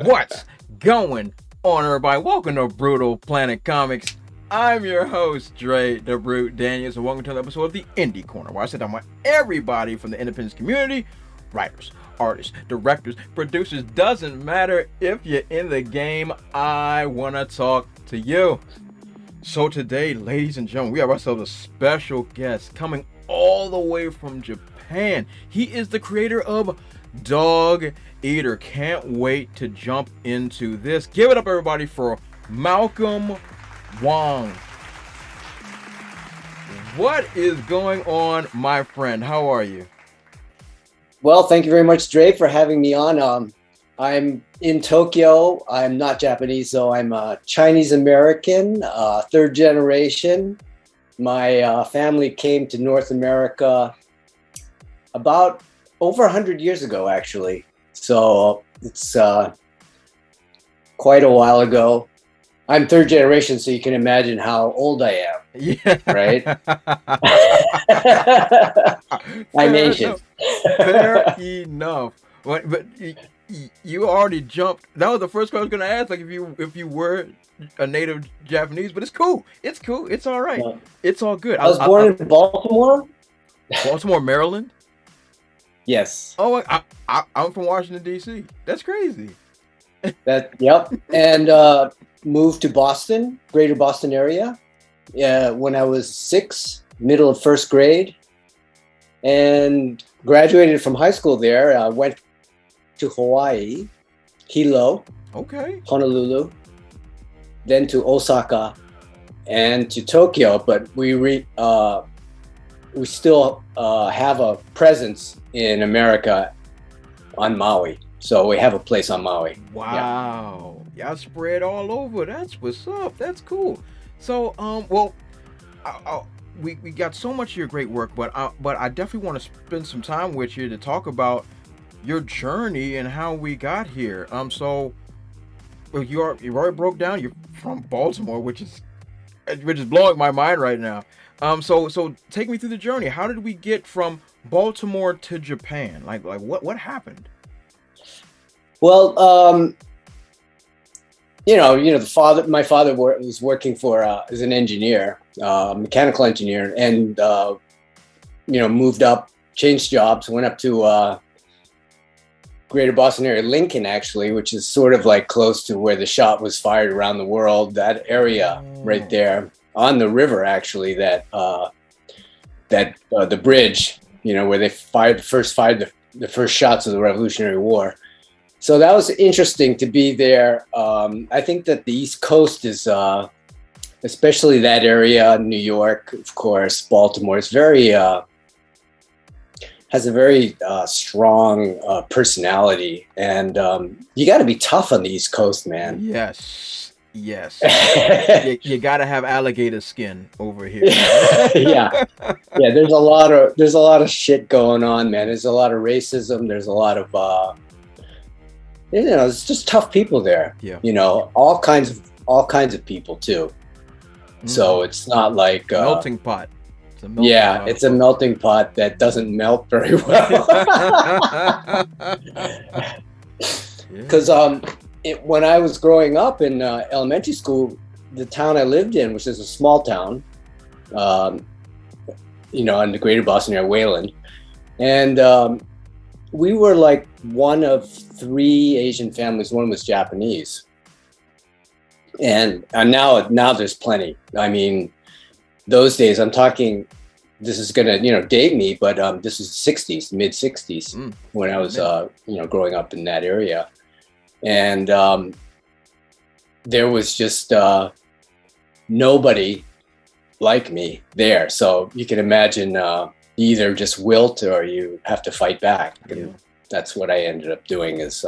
What's going on, everybody? Welcome to Brutal Planet Comics. I'm your host, Dre the Brute Daniels, and welcome to another episode of the Indie Corner, where I sit down with everybody from the independence community, writers, artists, directors, producers. Doesn't matter if you're in the game, I want to talk to you. So today, ladies and gentlemen, we have ourselves a special guest coming all the way from Japan. He is the creator of Dog Eater. Can't wait to jump into this. Give it up, everybody, for Malcolm Wong. What is going on, my friend? How are you? Well, thank you very much, Dre, for having me on. I'm in Tokyo. I'm not Japanese, so I'm a Chinese American, third generation. My family came to North America about over 100 years ago, actually. So it's quite a while ago. I'm third generation, so you can imagine how old I am. Yeah. Right? I'm Asian. Fair enough. But you already jumped. That was the first question I was going to ask, like if you were a native Japanese, but it's cool. It's cool. It's all right. It's all good. I was born in Baltimore. Baltimore, Maryland? Yes. Oh, I'm from Washington, D.C. That's crazy. Yep. And moved to Boston, greater Boston area, when I was 6, middle of first grade, and graduated from high school there. I went to Hawaii, Hilo, okay, Honolulu, then to Osaka, and to Tokyo. But we still have a presence in America on Maui. So we have a place on Maui. Wow. Y'all spread all over. That's what's up. That's cool. So, well, we got so much of your great work, but I definitely want to spend some time with you to talk about your journey and how we got here. So you already broke down. You're from Baltimore, which is blowing my mind right now. So take me through the journey. How did we get from Baltimore to Japan? Like what happened? Well, my father was working for as an engineer, mechanical engineer, and moved up, changed jobs, went up to greater Boston area, Lincoln, actually, which is sort of like close to where the shot was fired around the world. That area right there on the river, actually, that the bridge, where they fired the first shots of the Revolutionary War. So that was interesting to be there. I think that the East Coast is, especially that area, New York, of course, Baltimore, is has a very strong personality, and you got to be tough on the East Coast, man. Yes. you got to have alligator skin over here. yeah. There's a lot of shit going on, man. There's a lot of racism. There's a lot of it's just tough people there. Yeah. All kinds of people too. Mm-hmm. So it's not like melting pot. It's a melting pot that doesn't melt very well. Because when I was growing up in elementary school, the town I lived in, which is a small town, in the greater Boston area, Wayland, and we were like one of 3 Asian families. One was Japanese, and now there's plenty. I mean, those days, I'm talking. This is gonna date me, but this was the 60s, mid 60s, when I was growing up in that area, and there was just nobody like me there. So you can imagine. You either just wilt or you have to fight back. And that's what I ended up doing is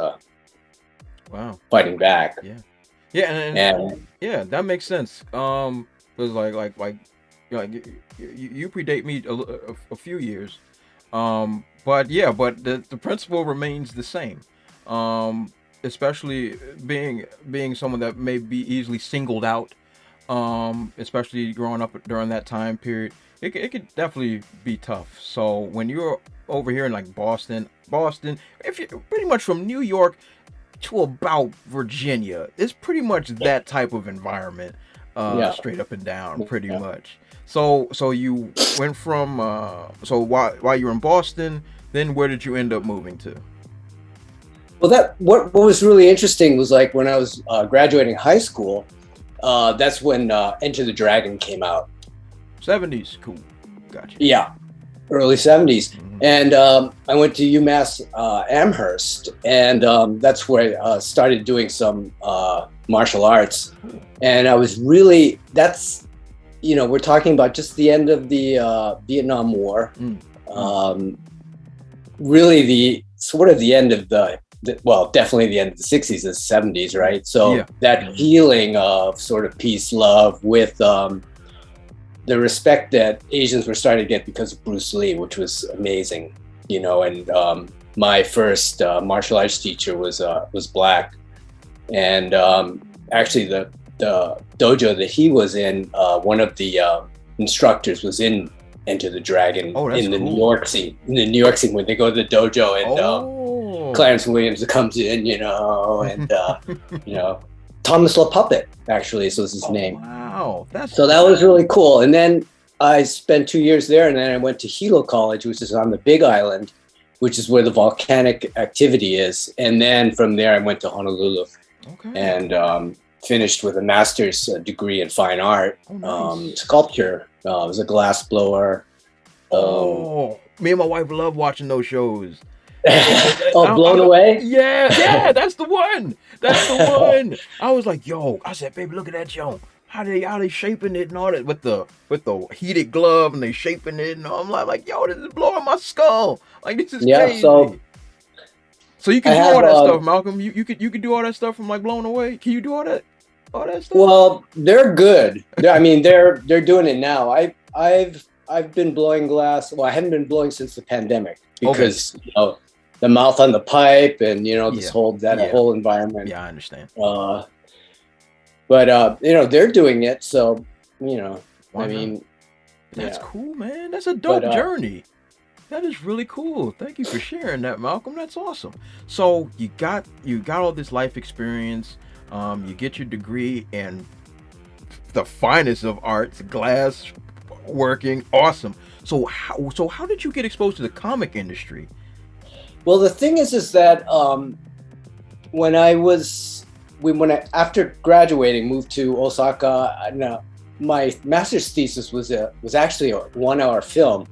fighting back. Yeah, and that makes sense. It was like you predate me a few years, but the principle remains the same. Especially being someone that may be easily singled out, especially growing up during that time period. It could definitely be tough. So when you're over here in like Boston, if you're pretty much from New York, to about Virginia. It's pretty much that type of environment, straight up and down, pretty much. So you went from so while you were in Boston, then where did you end up moving to? Well, what was really interesting was like when I was graduating high school, that's when Enter the Dragon came out. 70s, cool, gotcha. Yeah, early 70s. And I went to UMass Amherst, and that's where I started doing some martial arts. And I was really, we're talking about just the end of the Vietnam War. Really the sort of the end of definitely the end of the 60s and 70s, right? So that feeling of sort of peace, love with the respect that Asians were starting to get because of Bruce Lee, which was amazing, and my first martial arts teacher was Black. And actually the dojo that he was in, one of the instructors was in Enter the Dragon in the New York scene. In the New York scene, when they go to the dojo and Clarence Williams comes in, and Thomas LaPuppet actually was his name. Wow, that was really cool. And then I spent 2 years there, and then I went to Hilo College, which is on the Big Island, which is where the volcanic activity is. And then from there, I went to Honolulu and finished with a master's degree in fine art, sculpture. I was a glass blower. Me and my wife love watching those shows. Blown Away? Yeah, that's the one. That's the one. I was like, I said, baby, look at that show. How they shaping it and all that with the heated glove, and they shaping it, and I'm like, this is blowing my skull. Like, this is crazy. So you can do all that stuff, Malcolm. You could do all that stuff from like Blown Away. Can you do all that stuff? Well, they're good. They're doing it now. I've been blowing glass. Well, I haven't been blowing since the pandemic because the mouth on the pipe and this whole environment. Yeah, I understand. But they're doing it, so that's cool, man. That's a dope journey. That is really cool. Thank you for sharing that, Malcolm. That's awesome. So you got all this life experience. You get your degree in the finest of arts, glass working. Awesome. So how did you get exposed to the comic industry? Well, the thing is that when I after graduating moved to Osaka. My master's thesis was actually a 1-hour film,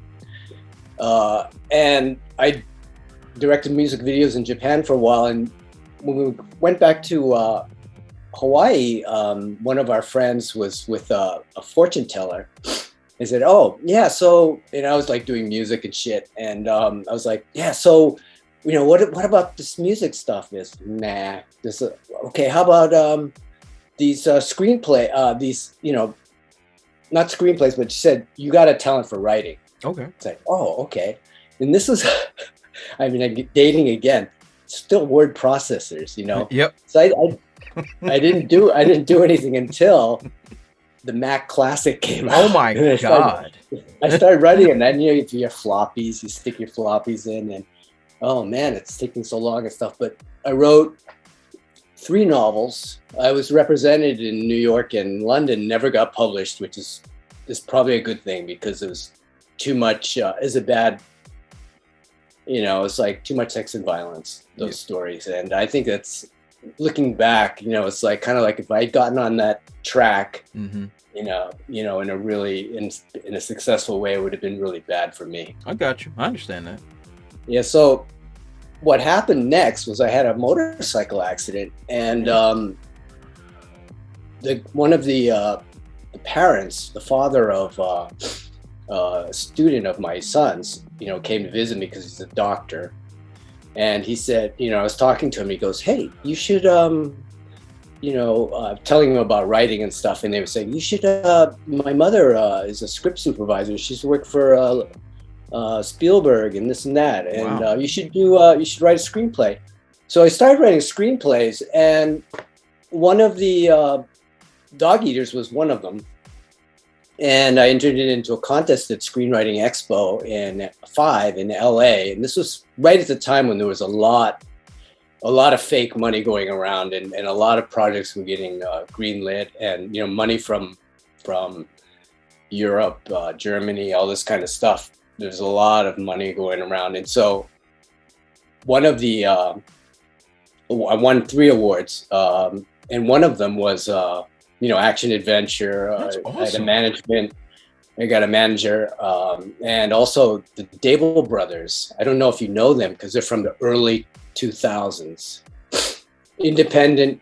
and I directed music videos in Japan for a while. And when we went back to Hawaii, one of our friends was with a fortune teller. He said, so I was like doing music and shit, and I was like, so what about this music stuff? Nah. How about these screenplay? These not screenplays, but she said you got a talent for writing. Okay. It's like, okay. And this was, I'm dating again. Still word processors, Yep. So I didn't do anything until the Mac Classic came out. Oh my God. I started writing, and then you have floppies. You stick your floppies in, and oh man, it's taking so long and stuff. But I wrote 3 novels. I was represented in New York and London, never got published, which is probably a good thing because it was too much, it's like too much sex and violence, those stories. And I think that's, looking back, it's like kind of like if I had gotten on that track, in a really, in a successful way, it would have been really bad for me. I got you. I understand that. Yeah. So what happened next was I had a motorcycle accident, and one of the parents, the father of a student of my son's, came to visit me because he's a doctor, and he said, I was talking to him. He goes, "Hey, you should, telling him about writing and stuff, and they were saying you should. My mother is a script supervisor. She's worked for Spielberg and this and that, and wow. You should write a screenplay." So I started writing screenplays, and one of the Dog Eaters was one of them, and I entered it into a contest at Screenwriting Expo in LA, and this was right at the time when there was a lot a lot of fake money going around, and a lot of projects were getting greenlit, and money from Europe, Germany, all this kind of stuff. There's a lot of money going around, and so one of the I won 3 awards, and one of them was action adventure. That's awesome. I had a management. I got a manager, and also the Dable brothers. I don't know if you know them because they're from the early 2000s. Independent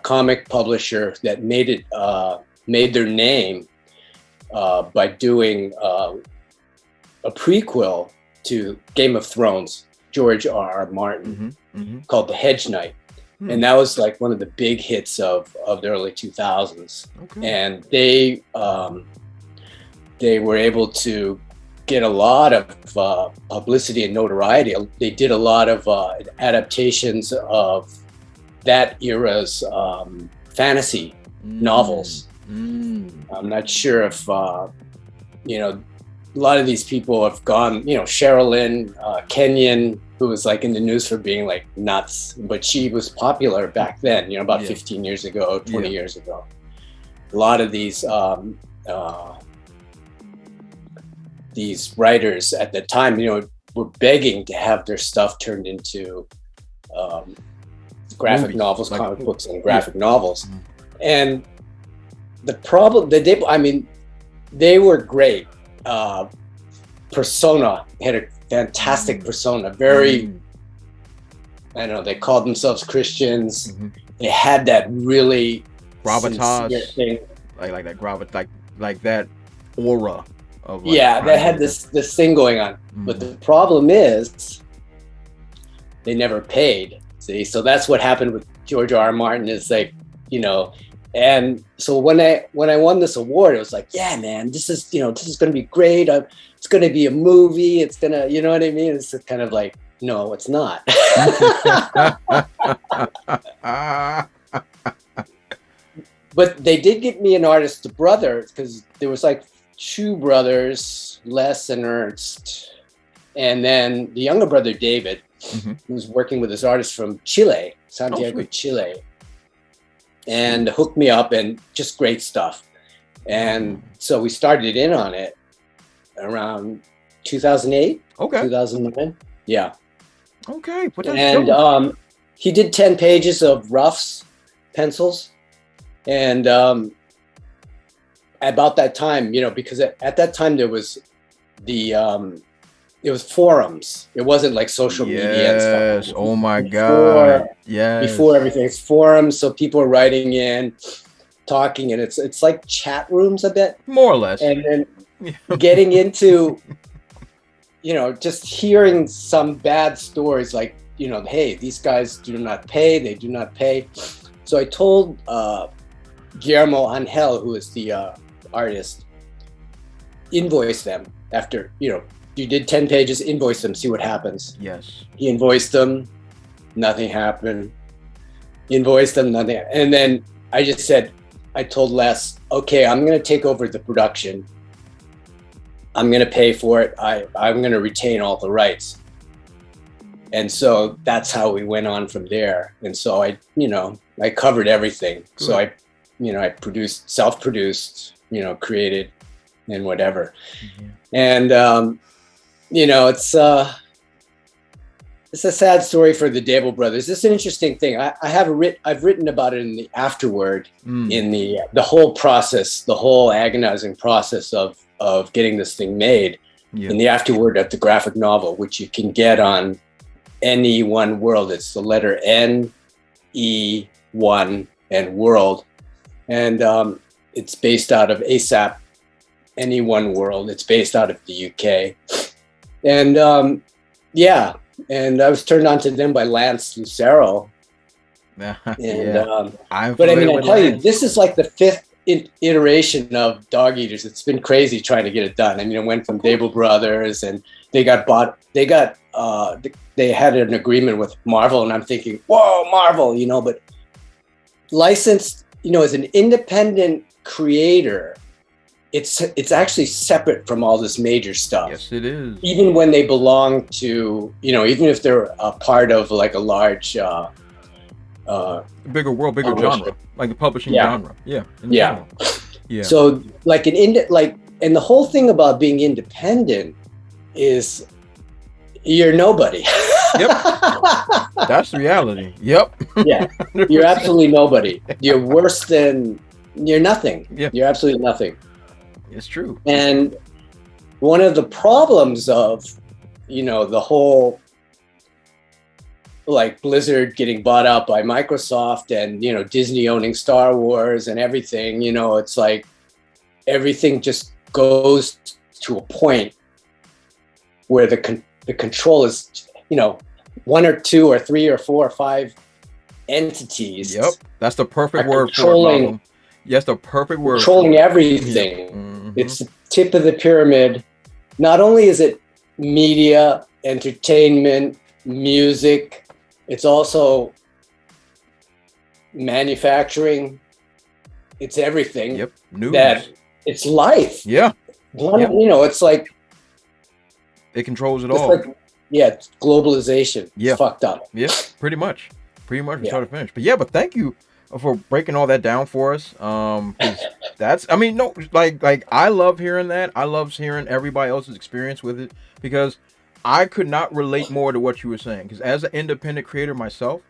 comic publisher that made their name by doing a prequel to Game of Thrones, George R.R. Martin, called The Hedge Knight. And that was like one of the big hits of the early 2000s. Okay. And they were able to get a lot of publicity and notoriety. They did a lot of adaptations of that era's fantasy novels. I'm not sure if, a lot of these people have gone, Sherilyn Kenyon, who was like in the news for being like nuts, but she was popular back then, about 15 years ago, 20 years ago. A lot of these writers at the time, were begging to have their stuff turned into graphic novels, like comic books and graphic novels. And the problem, they were great. Persona had a fantastic persona, very, I don't know, they called themselves Christians. They had that really gravitas thing, like that gravitas, like that aura. They had this thing going on, but the problem is they never paid. See, so that's what happened with George R.R. Martin. Is like, and so when I won this award, it was like, yeah, man, this is going to be great. It's going to be a movie. It's gonna, you know what I mean? It's kind of like, no, it's not. But they did get me an artist brother, because there was like 2 brothers, Les and Ernst, and then the younger brother David, who was working with this artist from Chile, Santiago, Chile, and hooked me up, and just great stuff. And so we started in on it around 2008, 2009, yeah. Okay, and he did 10 pages of roughs, pencils, and about that time, because at that time there was it was forums. It wasn't like social media and stuff. Yes. Oh my God. Yeah. Before everything, it's forums. So people are writing in, talking, and it's like chat rooms a bit, more or less. And then getting into, just hearing some bad stories, like, hey, these guys do not pay. They do not pay. So I told Guillermo Angel, who is the artist, invoice them after, you did 10 pages, invoice them, see what happens. Yes. He invoiced them, nothing happened. Invoiced them, nothing. And then I told Les, okay, I'm going to take over the production. I'm going to pay for it. I'm going to retain all the rights. And so that's how we went on from there. And so I covered everything. Good. So I produced, self-produced, created, and whatever. And, it's a sad story for the Dable brothers. It's an interesting thing. I've written about it in the afterword, in the whole process, the whole agonizing process of getting this thing made, in the afterword of the graphic novel, which you can get on NE One World. It's the letter NE1 and World. And it's based out of ASAP, NE One World. It's based out of the UK. And and I was turned on to them by Lance Lucero. And I tell you, this is like the 5th iteration of Dog Eaters. It's been crazy trying to get it done. I mean, it went from Dable Brothers, and they got bought. They had an agreement with Marvel, and I'm thinking, whoa, Marvel, but licensed, as an independent creator, it's actually separate from all this major stuff. Yes, it is. Even when they belong to, even if they're a part of like a large Bigger world, bigger genre, like the publishing genre. Yeah. Yeah. Yeah. So like and the whole thing about being independent is you're nobody. Yep. That's the reality. Yep. Yeah. You're absolutely nobody. You're worse than, you're nothing. Yeah. You're absolutely nothing. It's true. And one of the problems of, the whole like Blizzard getting bought out by Microsoft and, Disney owning Star Wars and everything, it's like everything just goes to a point where the control is, one or two or three or four or five entities. Yep. That's the perfect word for it, Malcolm. Yes, the perfect word. Controlling everything. Yeah. Mm-hmm. It's the tip of the pyramid. Not only is it media, entertainment, music, it's also manufacturing. It's everything. Yep. News. It's life. Yeah. Yep. It's like it controls it all. It's globalization. Yeah. It's fucked up. Yeah. Pretty much from start to finish. But thank you for breaking all that down for us. I love hearing that. I love hearing everybody else's experience with it, because I could not relate more to what you were saying. Because as an independent creator myself,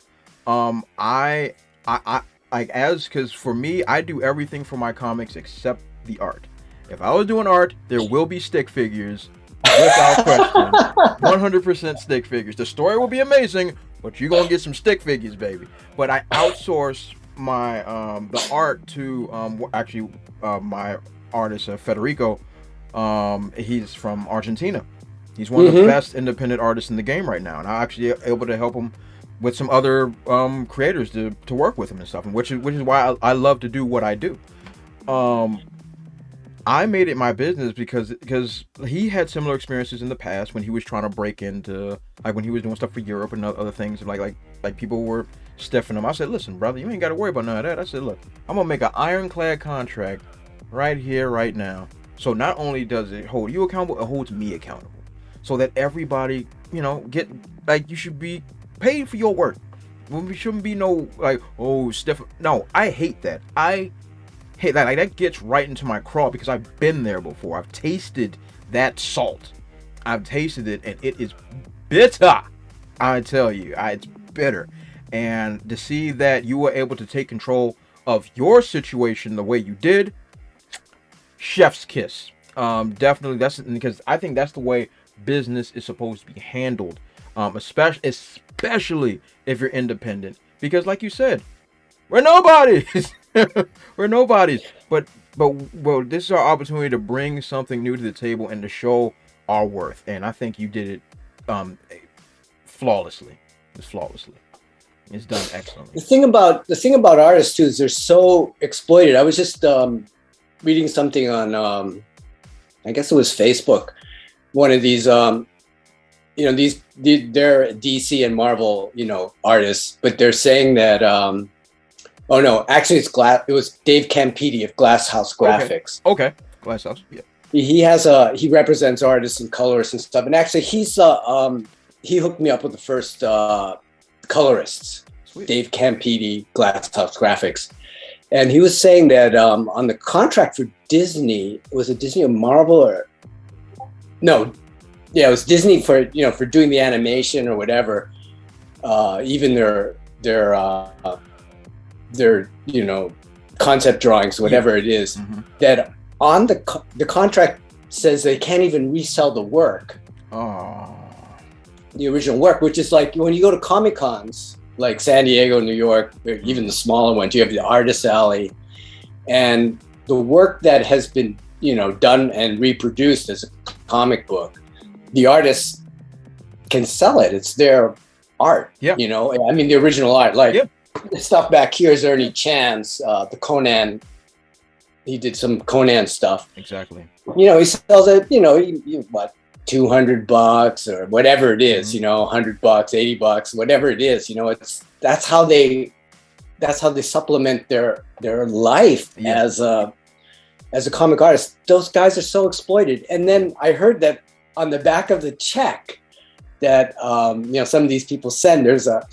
because for me, I do everything for my comics except the art. If I was doing art, there will be stick figures, without question. 100% stick figures. The story will be amazing, but you're gonna get some stick figures, baby. But I outsource my the art to my artist Federico. He's from Argentina. He's one of the best independent artists in the game right now, and I'm actually able to help him with some other creators to work with him and stuff, and which is why I love to do what I do. I made it my business because he had similar experiences in the past when he was trying to break into, like when he was doing stuff for Europe and other things, like people were stiffing him. I said, listen, brother, you ain't got to worry about none of that. I said, look, I'm gonna make an ironclad contract right here, right now. So not only does it hold you accountable, it holds me accountable. So that everybody, get, like, you should be paid for your work. We shouldn't be no, like, oh, stiff. No, I hate that. Hey, that gets right into my craw, because I've been there before. I've tasted that salt. I've tasted it, and it is bitter. I tell you, it's bitter. And to see that you were able to take control of your situation the way you did, chef's kiss. Definitely, that's because I think that's the way business is supposed to be handled. Especially if you're independent, because like you said, we're nobodies. We're nobodies, but this is our opportunity to bring something new to the table and to show our worth. And I think you did it flawlessly. It's done excellently. The thing about artists too is they're so exploited. I was just reading something on I guess it was Facebook. One of these they're DC and Marvel artists, but they're saying that oh no, actually it was Dave Campiti of Glass House Graphics. Okay. Glass House, yeah. He represents artists and colorists and stuff. And actually he hooked me up with the first colorists. Sweet. Dave Campiti, Glass House Graphics. And he was saying that on the contract for Disney, was it Disney or Marvel or no? Yeah, it was Disney for doing the animation or whatever. Even their concept drawings, whatever it is, that on the contract says they can't even resell the work. Oh. The original work, which is like when you go to Comic Cons, like San Diego, New York, or even the smaller ones, you have the Artist Alley, and the work that has been done and reproduced as a comic book, the artists can sell it. It's their art. Yeah. I mean the original art, like. Yeah. The stuff back here is Ernie Chan's, the Conan. He did some Conan stuff. Exactly. He sells it, what, $200 or whatever it is, $100, $80, whatever it is, that's how they supplement their life as as a comic artist, those guys are so exploited. And then I heard that on the back of the check that some of these people send, there's a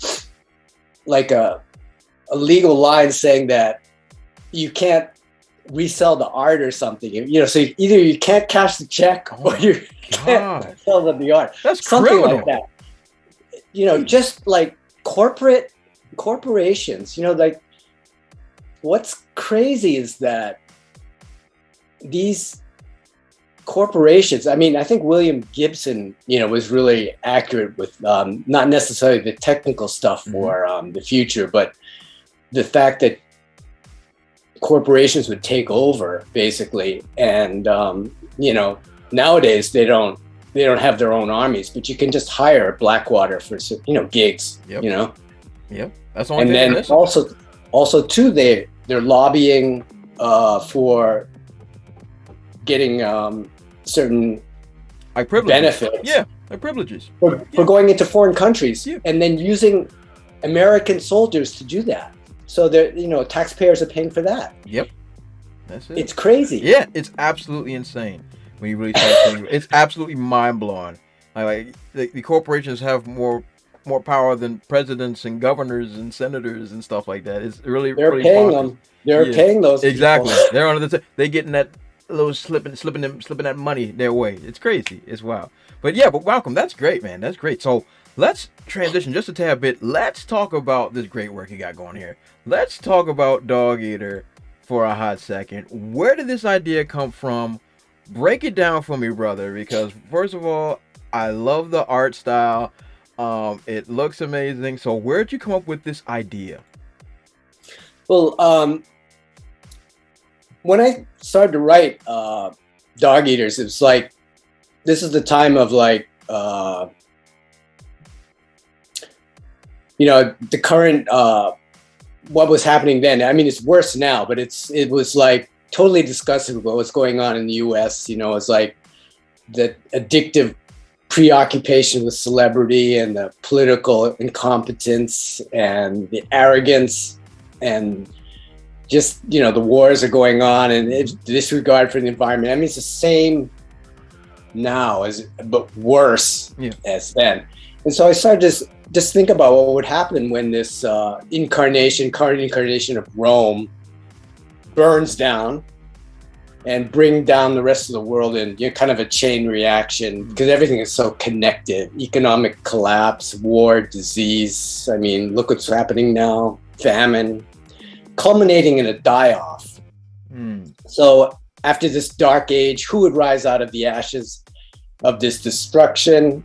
legal line saying that you can't resell the art or something. So either you can't cash the check or you can't sell the art. That's something criminal. like that. Just like corporations. Like what's crazy is that these corporations, I mean, I think William Gibson, was really accurate with not necessarily the technical stuff for the future, but the fact that corporations would take over basically. And, nowadays they don't have their own armies, but you can just hire Blackwater for, gigs, Yep. That's the only and thing. then also too, they're lobbying for getting certain like privileges. benefits. Yeah, like privileges. For going into foreign countries, Yeah. and then using American soldiers to do that. So taxpayers are paying for that. Yep. That's it. It's crazy. Yeah, it's absolutely insane when you really start thinking. It's absolutely mind blowing. Like the corporations have more power than presidents and governors and senators and stuff like that. It's really They're paying them. They're paying those exactly. people. They're on they're getting that little slipping that money their way. It's crazy. It's wild. But Malcolm, that's great, man. That's great. So let's transition just a tad bit. Let's talk about this great work you got going here. Let's talk about Dog Eater for a hot second. Where did this idea come from? Break it down for me, brother, because first of all, I love the art style. It looks amazing. So where'd you come up with this idea? Well, when I started to write Dog Eaters, it was like, this is the time of like, the current, what was happening then. I mean, it's worse now, but it was like totally disgusting what was going on in the US. It's like the addictive preoccupation with celebrity and the political incompetence and the arrogance and just, the wars are going on and disregard for the environment. I mean, it's the same now but worse as then. And so I started to just think about what would happen when this current incarnation of Rome burns down and bring down the rest of the world in kind of a chain reaction, because everything is so connected. Economic collapse, war, disease. I mean, look what's happening now. Famine, culminating in a die-off. So after this dark age, who would rise out of the ashes of this destruction?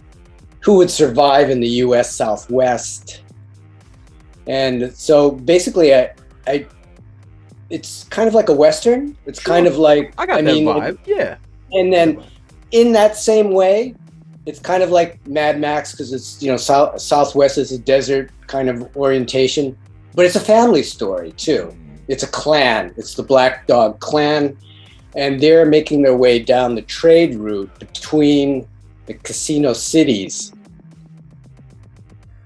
Who would survive in the US Southwest? And so basically it's kind of like a Western. It's kind of like, I got that vibe. Yeah. And then in that same way, it's kind of like Mad Max, because it's, Southwest is a desert kind of orientation, but it's a family story too. It's a clan. It's the Black Dog clan. And they're making their way down the trade route between the casino cities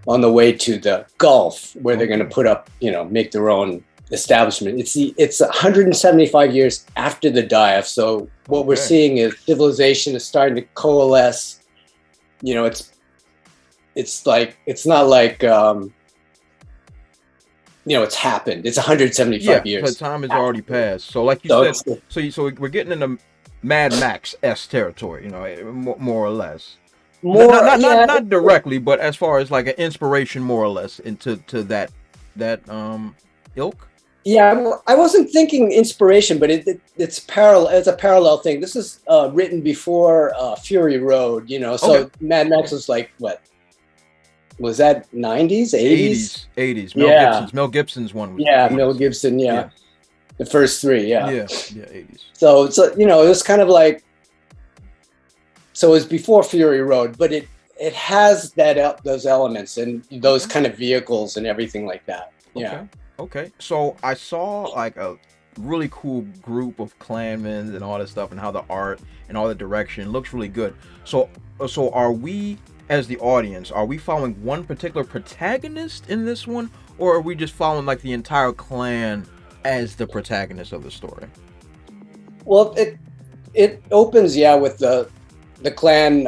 on the way to the Gulf, where they're going to put up, make their own establishment. It's 175 years after the die-off. So what we're seeing is civilization is starting to coalesce. It's like, it's not like, it's happened. It's 175 years. Because time has already passed. So like you said, so we're getting into Mad Max-esque territory, more or less. Not directly, but as far as like an inspiration, more or less, into that ilk. Yeah, I wasn't thinking inspiration, but it's parallel. It's a parallel thing. This is written before Fury Road, So Mad Max was like, what was that? 90s, 80s, 80s. Mel Gibson's one. Was 80s. Mel Gibson. Yeah, the first three. Yeah, 80s. So it was kind of like. So it was before Fury Road, but it has those elements and those kind of vehicles and everything like that. Yeah. Okay. So I saw like a really cool group of clanmen and all that stuff, and how the art and all the direction looks really good. So are we, as the audience, are we following one particular protagonist in this one, or are we just following like the entire clan as the protagonist of the story? Well, it opens, yeah, with the clan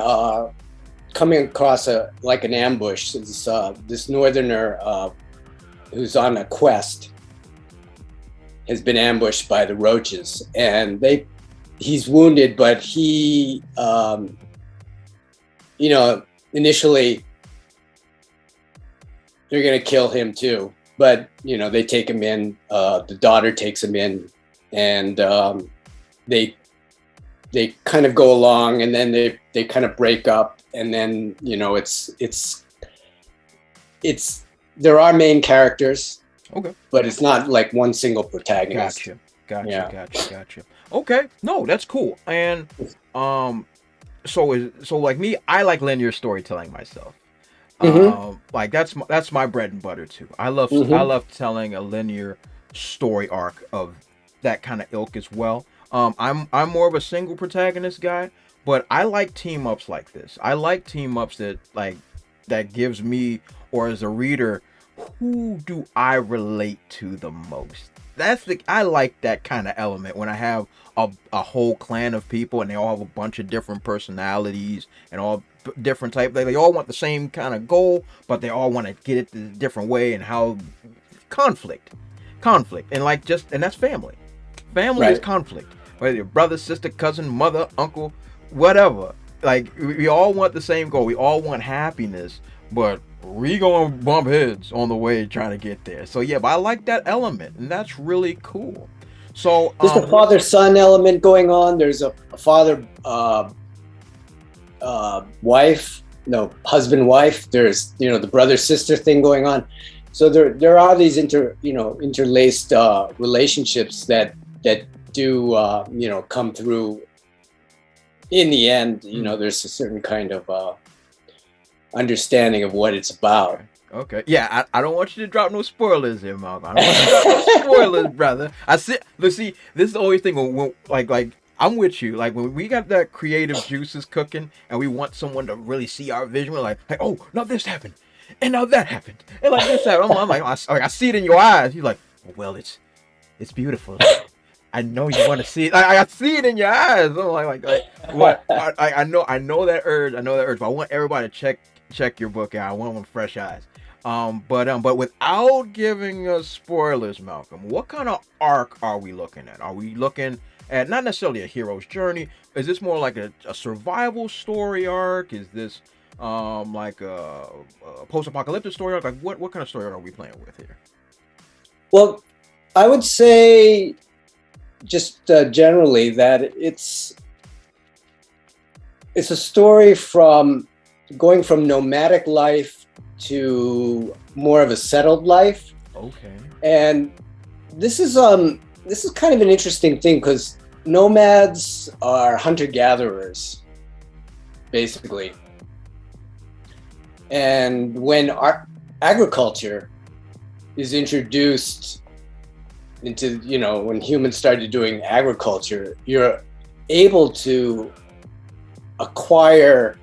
coming across an ambush. This northerner who's on a quest has been ambushed by the roaches, and he's wounded, but he initially they're gonna kill him too. But they take him in. The daughter takes him in, and they kind of go along, and then they kind of break up, and then it's there are main characters, Okay. but it's not like one single protagonist. Gotcha. Okay, no, that's cool. And so like me, I like linear storytelling myself. Like that's my bread and butter too. I love telling a linear story arc of that kind of ilk as well. I'm more of a single protagonist guy, but I like team ups like this. I like team ups that gives me, or as a reader, who do I relate to the most? I like that kind of element when I have a whole clan of people and they all have a bunch of different personalities and all different type. They all want the same kind of goal, but they all want to get it the different way, and how conflict, and and that's family. Family is conflict. Whether you're brother, sister, cousin, mother, uncle, whatever. Like we all want the same goal. We all want happiness, but we gonna bump heads on the way trying to get there. So yeah, but I like that element, and that's really cool. So there's a father-son element going on. There's a father husband-wife. There's the brother-sister thing going on. So there are these interlaced relationships that do come through. In the end, there's a certain kind of understanding of what it's about. Okay. Yeah, I don't want you to drop no spoilers here, Malcolm. I don't want you to drop no spoilers, brother. Let's see, this is the always thing when like I'm with you. Like when we got that creative juices cooking and we want someone to really see our vision, we're like, oh, now this happened, and now that happened, and like this happened. I'm like, I see it in your eyes. You're like, well, it's beautiful. I know you want to see it. I see it in your eyes. I'm like what? I know that urge. But I want everybody to check your book out. I want them with fresh eyes. But without giving us spoilers, Malcolm, what kind of arc are we looking at? Are we looking at not necessarily a hero's journey? Is this more like a survival story arc? Is this like a post-apocalyptic story arc? Like what kind of story are we playing with here? Well, I would say just generally that it's a story from going from nomadic life to more of a settled life. Okay. And this is kind of an interesting thing because nomads are hunter-gatherers, basically. And when agriculture is introduced into, when humans started doing agriculture, you're able to acquire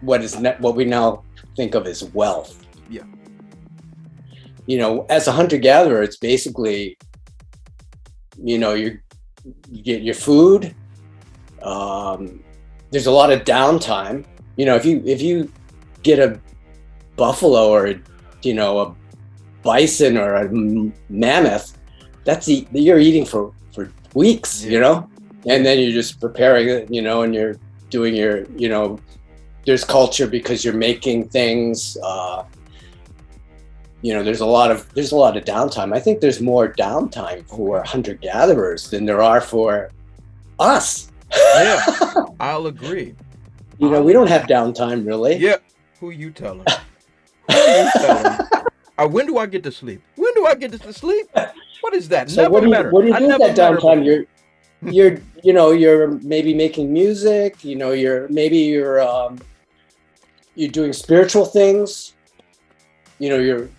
what we now think of as wealth. Yeah. As a hunter-gatherer, it's basically, you get your food. There's a lot of downtime. If you get a buffalo or a bison or a mammoth, you're eating for weeks, and then you're just preparing it, and you're doing your, there's culture because you're making things. There's a lot of downtime. I think there's more downtime for hunter-gatherers than there are for us. Yeah, I'll agree. We don't have downtime really. Yeah. Who you telling? When do I get to sleep? When do I get to sleep? What is that? So what do you do with that downtime? You're maybe making music. You're doing spiritual things. You're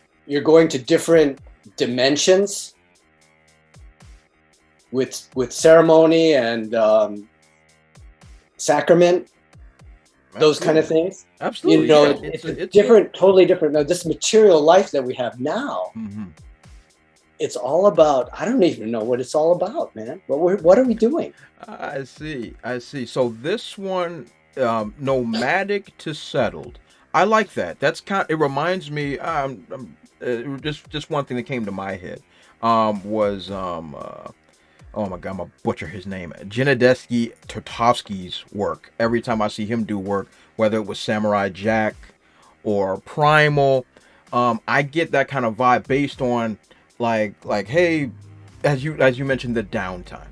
going to different dimensions with ceremony and sacrament. Those kind of things. Absolutely. It's different, totally different. Now, this material life that we have now it's all about, I don't even know what it's all about, man. What are we doing? I see. I see. So this one, nomadic to settled. I like that. That's kind. It reminds me. Just one thing that came to my head. Was oh my God, I'm gonna butcher his name. Genadesky Tartovsky's work. Every time I see him do work, whether it was Samurai Jack or Primal, I get that kind of vibe based on hey, as you mentioned, the downtime.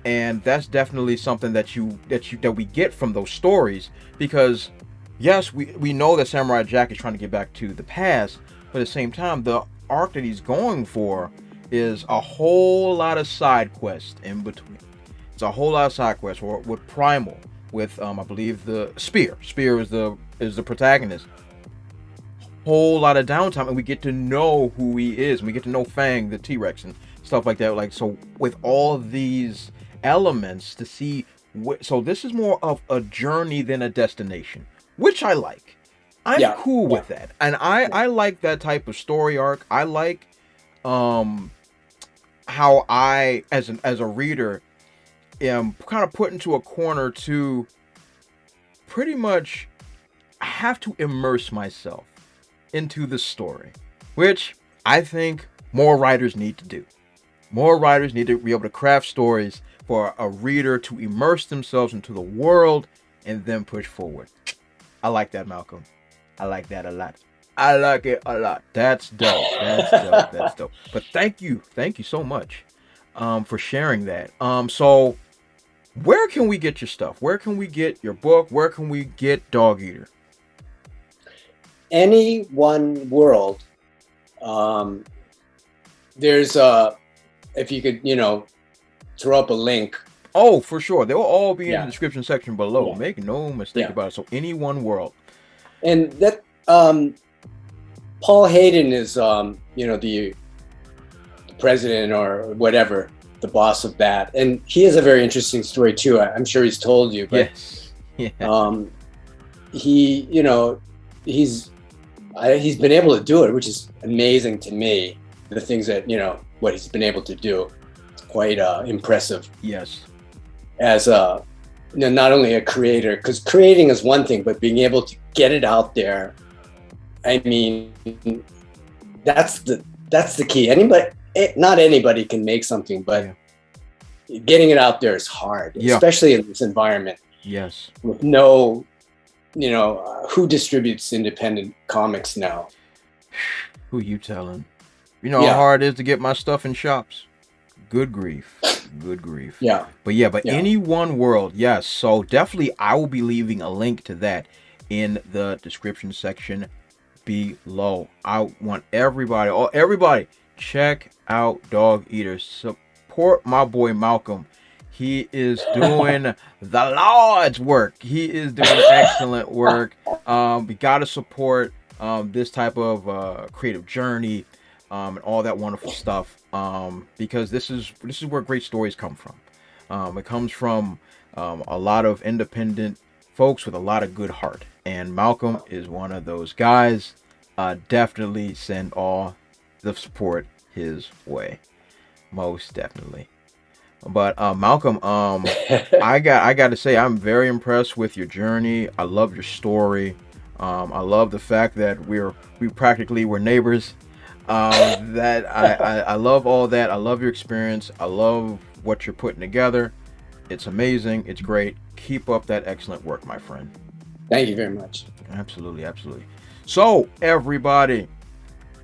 And that's definitely something that we get from those stories, because yes, we know that Samurai Jack is trying to get back to the past, but at the same time, the arc that he's going for is a whole lot of side quests in between. It's a whole lot of side quests with Primal, with I believe the Spear. Spear is the protagonist. Whole lot of downtime, and we get to know who he is, and we get to know Fang the T-Rex and stuff like that. Like, so with all these elements to see so this is more of a journey than a destination, which I like. I'm cool with that, and I like that type of story arc. I like how I as a reader am kind of put into a corner to pretty much have to immerse myself into the story, which I think more writers need to do. More writers need to be able to craft stories for a reader to immerse themselves into the world and then push forward. I like that, Malcolm. I like that a lot. I like it a lot. That's dope. That's dope. That's dope. But thank you so much for sharing that. So where can we get your stuff? Where can we get your book? Where can we get Dog Eater? Any one world. There's if you could, throw up a link. Oh, for sure. They will all be in the description section below. Make no mistake about it. So any one world. And that Paul Hayden is the president or whatever, the boss of that. And he has a very interesting story too. I'm sure he's told you, but yes. Yeah. He's been able to do it, which is amazing to me. The things that, what he's been able to do, it's quite impressive. Yes. As not only a creator, because creating is one thing, but being able to get it out there, I mean, that's the key. Not anybody can make something, but getting it out there is hard, especially in this environment. Yes. With no, who distributes independent comics now? Who you telling? You know how hard it is to get my stuff in shops. Good grief. Good grief. Yeah. But any one world, yes. So definitely I will be leaving a link to that in the description section below. I want everybody, check out Dog Eater. Support my boy Malcolm. He is doing the Lord's work. He is doing excellent work. We gotta support this type of creative journey. And all that wonderful stuff, because this is where great stories come from. It comes from a lot of independent folks with a lot of good heart, and Malcolm is one of those guys. Definitely send all the support his way, most definitely. But Malcolm, I got to say, I'm very impressed with your journey. I love your story. I love the fact that we practically were neighbors. That I love all that. I love your experience. I love what you're putting together. It's amazing. It's great. Keep up that excellent work, my friend. Thank you very much. Absolutely. So everybody,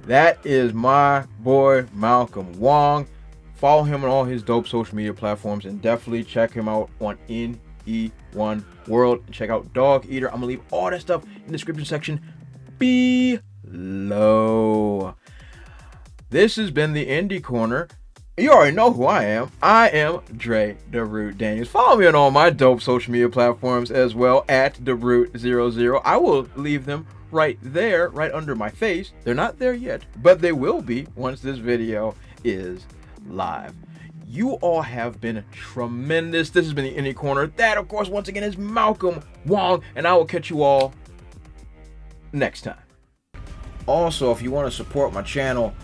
that is my boy Malcolm Wong. Follow him on all his dope social media platforms, and definitely check him out on NE1 World. Check out Dog Eater. I'm gonna leave all that stuff in the description section below. This has been the Indie Corner. You already know who I am. I am Dre the Brute Daniels. Follow me on all my dope social media platforms as well, at TheBrute00. I will leave them right there, right under my face. They're not there yet, but they will be once this video is live. You all have been tremendous. This has been the Indie Corner. That, of course, once again, is Malcolm Wong, and I will catch you all next time. Also, if you want to support my channel,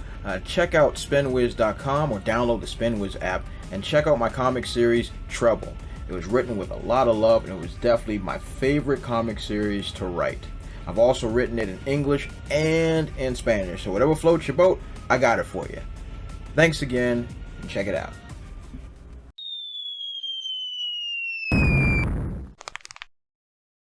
check out spinwiz.com or download the Spinwiz app and check out my comic series, Trouble. It was written with a lot of love, and it was definitely my favorite comic series to write. I've also written it in English and in Spanish, so whatever floats your boat, I got it for you. Thanks again, and check it out.